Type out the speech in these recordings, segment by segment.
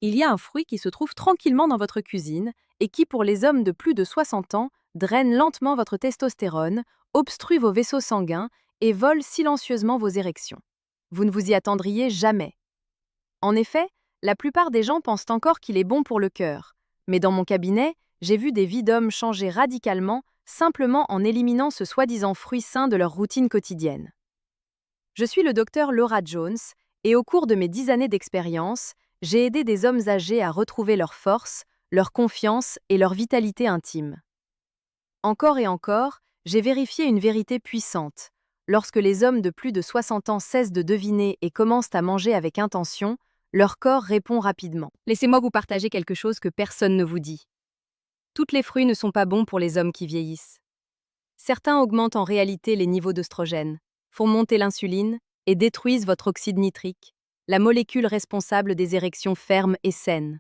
Il y a un fruit qui se trouve tranquillement dans votre cuisine et qui, pour les hommes de plus de 60 ans, draine lentement votre testostérone, obstrue vos vaisseaux sanguins et vole silencieusement vos érections. Vous ne vous y attendriez jamais. En effet, la plupart des gens pensent encore qu'il est bon pour le cœur. Mais dans mon cabinet, j'ai vu des vies d'hommes changer radicalement simplement en éliminant ce soi-disant fruit sain de leur routine quotidienne. Je suis le docteur Laura Jones et au cours de mes 10 années d'expérience, j'ai aidé des hommes âgés à retrouver leur force, leur confiance et leur vitalité intime. Encore et encore, j'ai vérifié une vérité puissante. Lorsque les hommes de plus de 60 ans cessent de deviner et commencent à manger avec intention, leur corps répond rapidement. Laissez-moi vous partager quelque chose que personne ne vous dit. Toutes les fruits ne sont pas bons pour les hommes qui vieillissent. Certains augmentent en réalité les niveaux d'œstrogène, font monter l'insuline et détruisent votre oxyde nitrique, la molécule responsable des érections fermes et saines.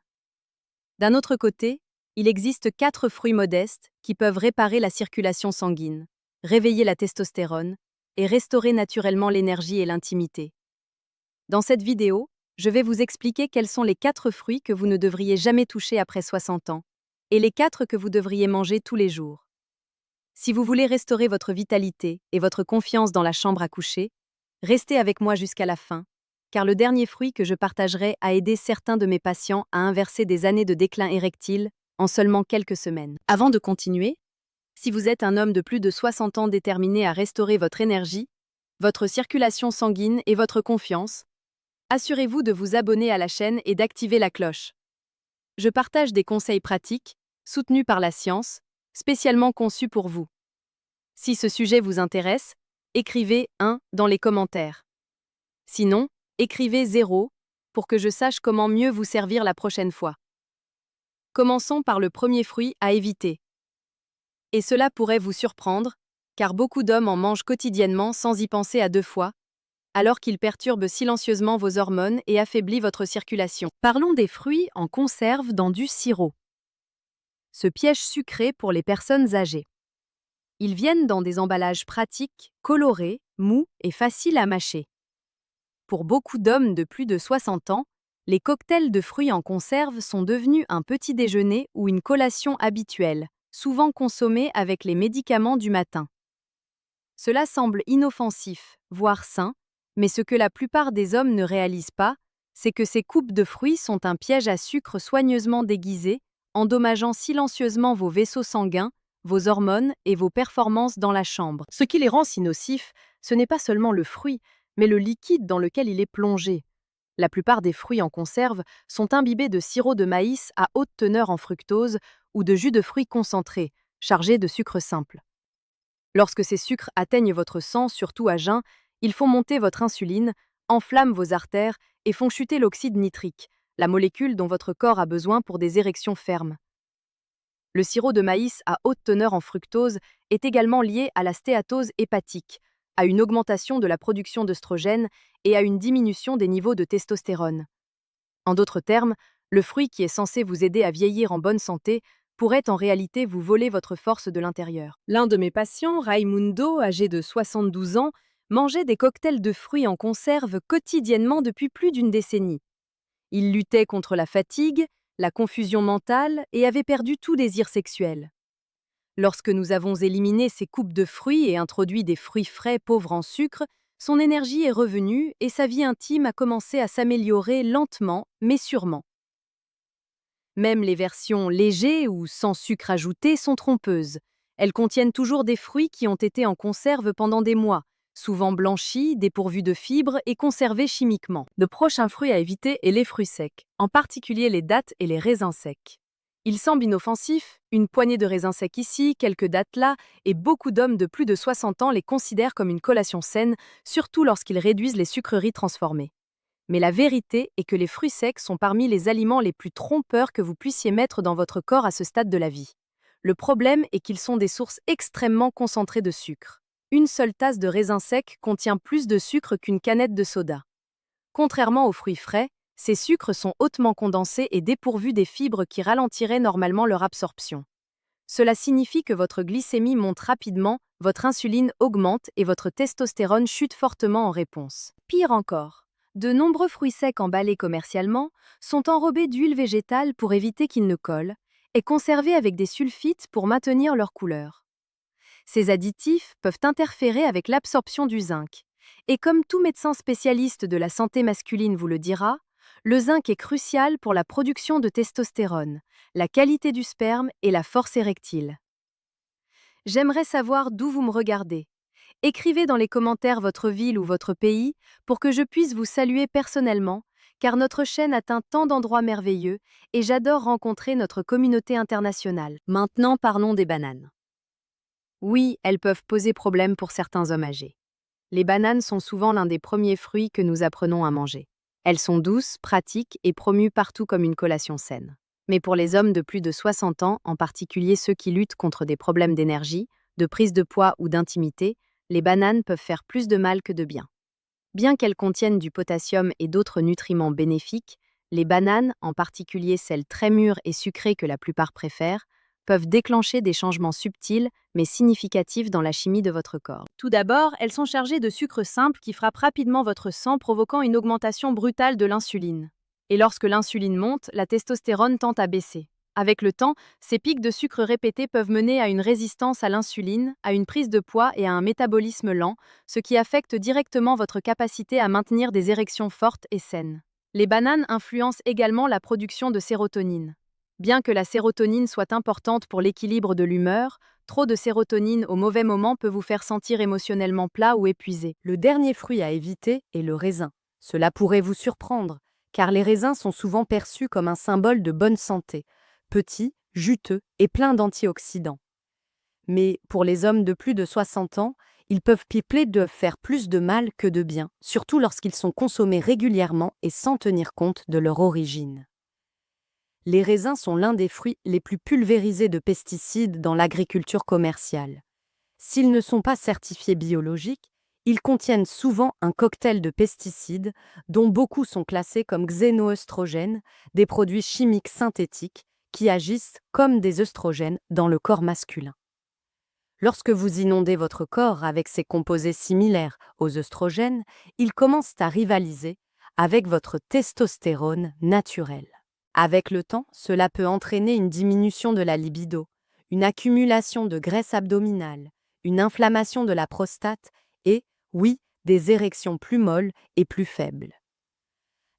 D'un autre côté, il existe 4 fruits modestes qui peuvent réparer la circulation sanguine, réveiller la testostérone et restaurer naturellement l'énergie et l'intimité. Dans cette vidéo, je vais vous expliquer quels sont les 4 fruits que vous ne devriez jamais toucher après 60 ans et les 4 que vous devriez manger tous les jours. Si vous voulez restaurer votre vitalité et votre confiance dans la chambre à coucher, restez avec moi jusqu'à la fin, car le dernier fruit que je partagerai a aidé certains de mes patients à inverser des années de déclin érectile en seulement quelques semaines. Avant de continuer, si vous êtes un homme de plus de 60 ans déterminé à restaurer votre énergie, votre circulation sanguine et votre confiance, assurez-vous de vous abonner à la chaîne et d'activer la cloche. Je partage des conseils pratiques, soutenus par la science, spécialement conçus pour vous. Si ce sujet vous intéresse, écrivez 1 dans les commentaires. Sinon, écrivez 0 pour que je sache comment mieux vous servir la prochaine fois. Commençons par le premier fruit à éviter. Et cela pourrait vous surprendre, car beaucoup d'hommes en mangent quotidiennement sans y penser à 2 fois, alors qu'ils perturbent silencieusement vos hormones et affaiblissent votre circulation. Parlons des fruits en conserve dans du sirop. Ce piège sucré pour les personnes âgées. Ils viennent dans des emballages pratiques, colorés, mous et faciles à mâcher. Pour beaucoup d'hommes de plus de 60 ans, les cocktails de fruits en conserve sont devenus un petit déjeuner ou une collation habituelle, souvent consommée avec les médicaments du matin. Cela semble inoffensif, voire sain, mais ce que la plupart des hommes ne réalisent pas, c'est que ces coupes de fruits sont un piège à sucre soigneusement déguisé, endommageant silencieusement vos vaisseaux sanguins, vos hormones et vos performances dans la chambre. Ce qui les rend si nocifs, ce n'est pas seulement le fruit, mais le liquide dans lequel il est plongé. La plupart des fruits en conserve sont imbibés de sirop de maïs à haute teneur en fructose ou de jus de fruits concentré, chargé de sucre simple. Lorsque ces sucres atteignent votre sang, surtout à jeun, ils font monter votre insuline, enflamment vos artères et font chuter l'oxyde nitrique, la molécule dont votre corps a besoin pour des érections fermes. Le sirop de maïs à haute teneur en fructose est également lié à la stéatose hépatique, à une augmentation de la production d'œstrogène et à une diminution des niveaux de testostérone. En d'autres termes, le fruit qui est censé vous aider à vieillir en bonne santé pourrait en réalité vous voler votre force de l'intérieur. L'un de mes patients, Raimundo, âgé de 72 ans, mangeait des cocktails de fruits en conserve quotidiennement depuis plus d'une décennie. Il luttait contre la fatigue, la confusion mentale et avait perdu tout désir sexuel. Lorsque nous avons éliminé ces coupes de fruits et introduit des fruits frais pauvres en sucre, son énergie est revenue et sa vie intime a commencé à s'améliorer lentement mais sûrement. Même les versions légers ou sans sucre ajouté sont trompeuses. Elles contiennent toujours des fruits qui ont été en conserve pendant des mois, souvent blanchis, dépourvus de fibres et conservés chimiquement. Le prochain fruit à éviter est les fruits secs, en particulier les dattes et les raisins secs. Il semble inoffensif, une poignée de raisins secs ici, quelques dattes là, et beaucoup d'hommes de plus de 60 ans les considèrent comme une collation saine, surtout lorsqu'ils réduisent les sucreries transformées. Mais la vérité est que les fruits secs sont parmi les aliments les plus trompeurs que vous puissiez mettre dans votre corps à ce stade de la vie. Le problème est qu'ils sont des sources extrêmement concentrées de sucre. Une seule tasse de raisin sec contient plus de sucre qu'une canette de soda. Contrairement aux fruits frais, ces sucres sont hautement condensés et dépourvus des fibres qui ralentiraient normalement leur absorption. Cela signifie que votre glycémie monte rapidement, votre insuline augmente et votre testostérone chute fortement en réponse. Pire encore, De nombreux fruits secs emballés commercialement sont enrobés d'huile végétale pour éviter qu'ils ne collent et conservés avec des sulfites pour maintenir leur couleur. Ces additifs peuvent interférer avec l'absorption du zinc. Et comme tout médecin spécialiste de la santé masculine vous le dira, le zinc est crucial pour la production de testostérone, la qualité du sperme et la force érectile. J'aimerais savoir d'où vous me regardez. Écrivez dans les commentaires votre ville ou votre pays pour que je puisse vous saluer personnellement, car notre chaîne atteint tant d'endroits merveilleux et j'adore rencontrer notre communauté internationale. Maintenant parlons des bananes. Oui, elles peuvent poser problème pour certains hommes âgés. Les bananes sont souvent l'un des premiers fruits que nous apprenons à manger. Elles sont douces, pratiques et promues partout comme une collation saine. Mais pour les hommes de plus de 60 ans, en particulier ceux qui luttent contre des problèmes d'énergie, de prise de poids ou d'intimité, les bananes peuvent faire plus de mal que de bien. Bien qu'elles contiennent du potassium et d'autres nutriments bénéfiques, les bananes, en particulier celles très mûres et sucrées que la plupart préfèrent, peuvent déclencher des changements subtils mais significatifs dans la chimie de votre corps. Tout d'abord, elles sont chargées de sucre simple qui frappe rapidement votre sang, provoquant une augmentation brutale de l'insuline. Et lorsque l'insuline monte, la testostérone tend à baisser. Avec le temps, ces pics de sucre répétés peuvent mener à une résistance à l'insuline, à une prise de poids et à un métabolisme lent, ce qui affecte directement votre capacité à maintenir des érections fortes et saines. Les bananes influencent également la production de sérotonine. Bien que la sérotonine soit importante pour l'équilibre de l'humeur, trop de sérotonine au mauvais moment peut vous faire sentir émotionnellement plat ou épuisé. Le dernier fruit à éviter est le raisin. Cela pourrait vous surprendre, car les raisins sont souvent perçus comme un symbole de bonne santé, petits, juteux et pleins d'antioxydants. Mais pour les hommes de plus de 60 ans, ils peuvent pipler de faire plus de mal que de bien, surtout lorsqu'ils sont consommés régulièrement et sans tenir compte de leur origine. Les raisins sont l'un des fruits les plus pulvérisés de pesticides dans l'agriculture commerciale. S'ils ne sont pas certifiés biologiques, ils contiennent souvent un cocktail de pesticides, dont beaucoup sont classés comme xénoœstrogènes, des produits chimiques synthétiques qui agissent comme des œstrogènes dans le corps masculin. Lorsque vous inondez votre corps avec ces composés similaires aux œstrogènes, ils commencent à rivaliser avec votre testostérone naturelle. Avec le temps, cela peut entraîner une diminution de la libido, une accumulation de graisse abdominale, une inflammation de la prostate et, oui, des érections plus molles et plus faibles.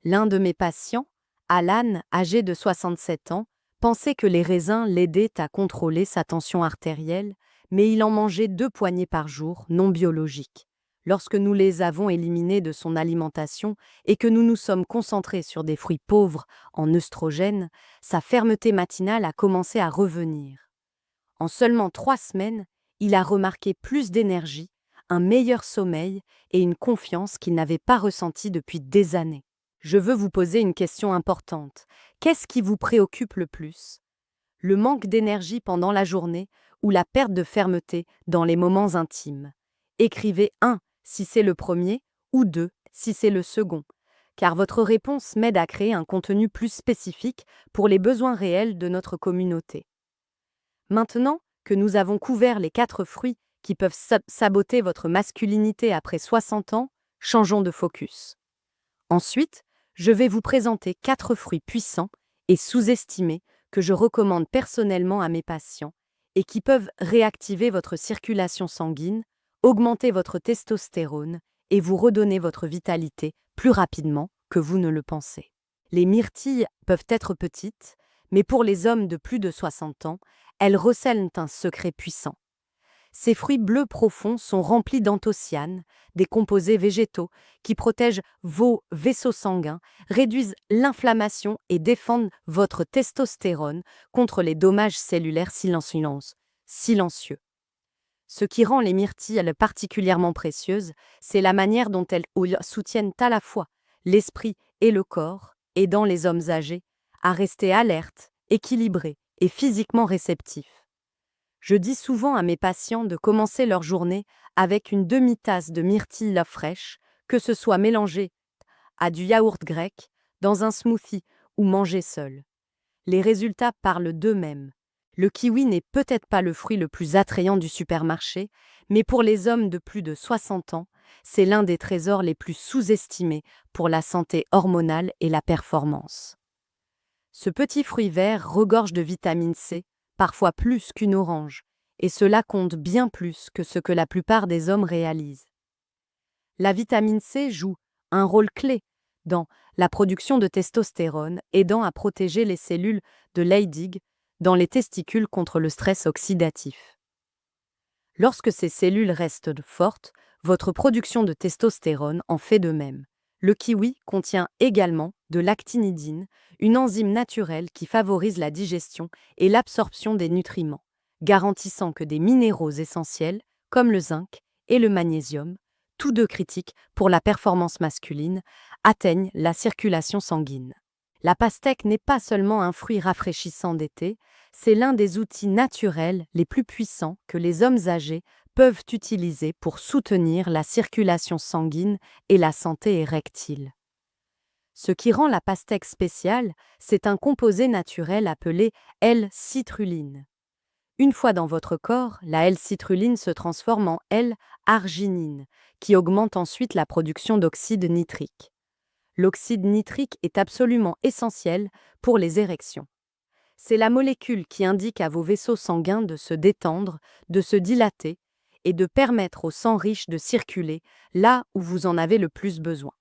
L'un de mes patients, Alan, âgé de 67 ans, pensait que les raisins l'aidaient à contrôler sa tension artérielle, mais il en mangeait 2 poignées par jour, non biologiques. Lorsque nous les avons éliminés de son alimentation et que nous nous sommes concentrés sur des fruits pauvres en œstrogènes, sa fermeté matinale a commencé à revenir. En seulement 3 semaines, il a remarqué plus d'énergie, un meilleur sommeil et une confiance qu'il n'avait pas ressentie depuis des années. Je veux vous poser une question importante. Qu'est-ce qui vous préoccupe le plus? Le manque d'énergie pendant la journée ou la perte de fermeté dans les moments intimes? Écrivez 1 si c'est le premier ou 2 si c'est le second, car votre réponse m'aide à créer un contenu plus spécifique pour les besoins réels de notre communauté. Maintenant que nous avons couvert les 4 fruits qui peuvent saboter votre masculinité après 60 ans, changeons de focus. Ensuite, je vais vous présenter 4 fruits puissants et sous-estimés que je recommande personnellement à mes patients et qui peuvent réactiver votre circulation sanguine, augmenter votre testostérone et vous redonner votre vitalité plus rapidement que vous ne le pensez. Les myrtilles peuvent être petites, mais pour les hommes de plus de 60 ans, elles recèlent un secret puissant. Ces fruits bleus profonds sont remplis d'anthocyanes, des composés végétaux qui protègent vos vaisseaux sanguins, réduisent l'inflammation et défendent votre testostérone contre les dommages cellulaires silencieux. Ce qui rend les myrtilles particulièrement précieuses, c'est la manière dont elles soutiennent à la fois l'esprit et le corps, aidant les hommes âgés à rester alertes, équilibrés et physiquement réceptifs. Je dis souvent à mes patients de commencer leur journée avec une demi-tasse de myrtille fraîche, que ce soit mélangé à du yaourt grec, dans un smoothie ou mangé seul. Les résultats parlent d'eux-mêmes. Le kiwi n'est peut-être pas le fruit le plus attrayant du supermarché, mais pour les hommes de plus de 60 ans, c'est l'un des trésors les plus sous-estimés pour la santé hormonale et la performance. Ce petit fruit vert regorge de vitamine C, parfois plus qu'une orange, et cela compte bien plus que ce que la plupart des hommes réalisent. La vitamine C joue un rôle clé dans la production de testostérone, aidant à protéger les cellules de Leydig dans les testicules contre le stress oxydatif. Lorsque ces cellules restent fortes, votre production de testostérone en fait de même. Le kiwi contient également de l'actinidine, une enzyme naturelle qui favorise la digestion et l'absorption des nutriments, garantissant que des minéraux essentiels, comme le zinc et le magnésium, tous deux critiques pour la performance masculine, atteignent la circulation sanguine. La pastèque n'est pas seulement un fruit rafraîchissant d'été, c'est l'un des outils naturels les plus puissants que les hommes âgés peuvent utiliser pour soutenir la circulation sanguine et la santé érectile. Ce qui rend la pastèque spéciale, c'est un composé naturel appelé L-citrulline. Une fois dans votre corps, la L-citrulline se transforme en L-arginine, qui augmente ensuite la production d'oxyde nitrique. L'oxyde nitrique est absolument essentiel pour les érections. C'est la molécule qui indique à vos vaisseaux sanguins de se détendre, de se dilater et de permettre au sang riche de circuler là où vous en avez le plus besoin.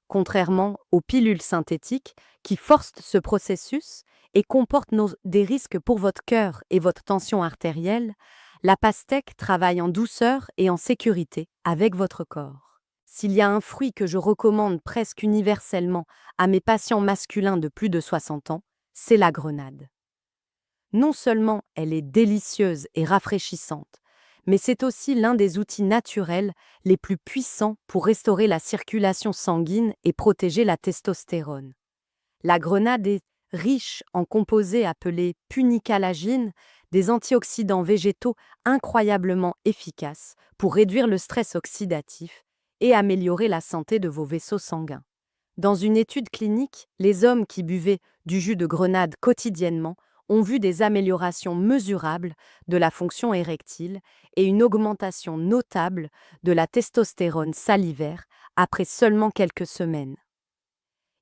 Contrairement aux pilules synthétiques qui forcent ce processus et comportent des risques pour votre cœur et votre tension artérielle, la pastèque travaille en douceur et en sécurité avec votre corps. S'il y a un fruit que je recommande presque universellement à mes patients masculins de plus de 60 ans, c'est la grenade. Non seulement elle est délicieuse et rafraîchissante, mais c'est aussi l'un des outils naturels les plus puissants pour restaurer la circulation sanguine et protéger la testostérone. La grenade est riche en composés appelés punicalagines, des antioxydants végétaux incroyablement efficaces pour réduire le stress oxydatif et améliorer la santé de vos vaisseaux sanguins. Dans une étude clinique, les hommes qui buvaient du jus de grenade quotidiennement ont vu des améliorations mesurables de la fonction érectile et une augmentation notable de la testostérone salivaire après seulement quelques semaines.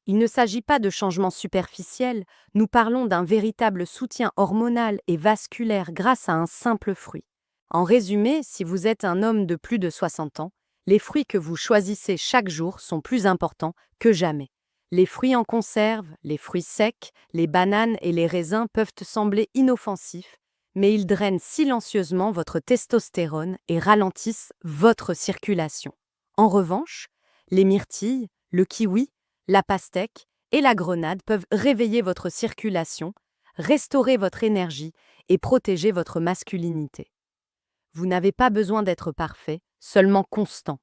Il ne s'agit pas de changements superficiels, nous parlons d'un véritable soutien hormonal et vasculaire grâce à un simple fruit. En résumé, si vous êtes un homme de plus de 60 ans, les fruits que vous choisissez chaque jour sont plus importants que jamais. Les fruits en conserve, les fruits secs, les bananes et les raisins peuvent sembler inoffensifs, mais ils drainent silencieusement votre testostérone et ralentissent votre circulation. En revanche, les myrtilles, le kiwi, la pastèque et la grenade peuvent réveiller votre circulation, restaurer votre énergie et protéger votre masculinité. Vous n'avez pas besoin d'être parfait, seulement constant.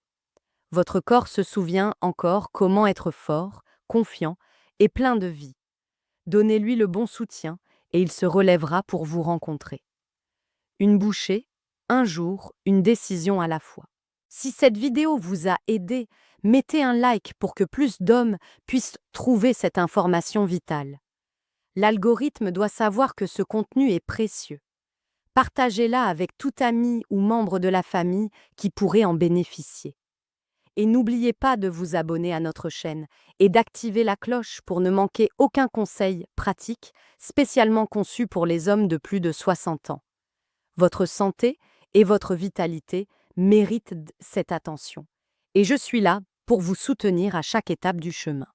Votre corps se souvient encore comment être fort, confiant et plein de vie. Donnez-lui le bon soutien et il se relèvera pour vous rencontrer. Une bouchée, un jour, une décision à la fois. Si cette vidéo vous a aidé, mettez un like pour que plus d'hommes puissent trouver cette information vitale. L'algorithme doit savoir que ce contenu est précieux. Partagez-la avec tout ami ou membre de la famille qui pourrait en bénéficier. Et n'oubliez pas de vous abonner à notre chaîne et d'activer la cloche pour ne manquer aucun conseil pratique spécialement conçu pour les hommes de plus de 60 ans. Votre santé et votre vitalité méritent cette attention. Et je suis là pour vous soutenir à chaque étape du chemin.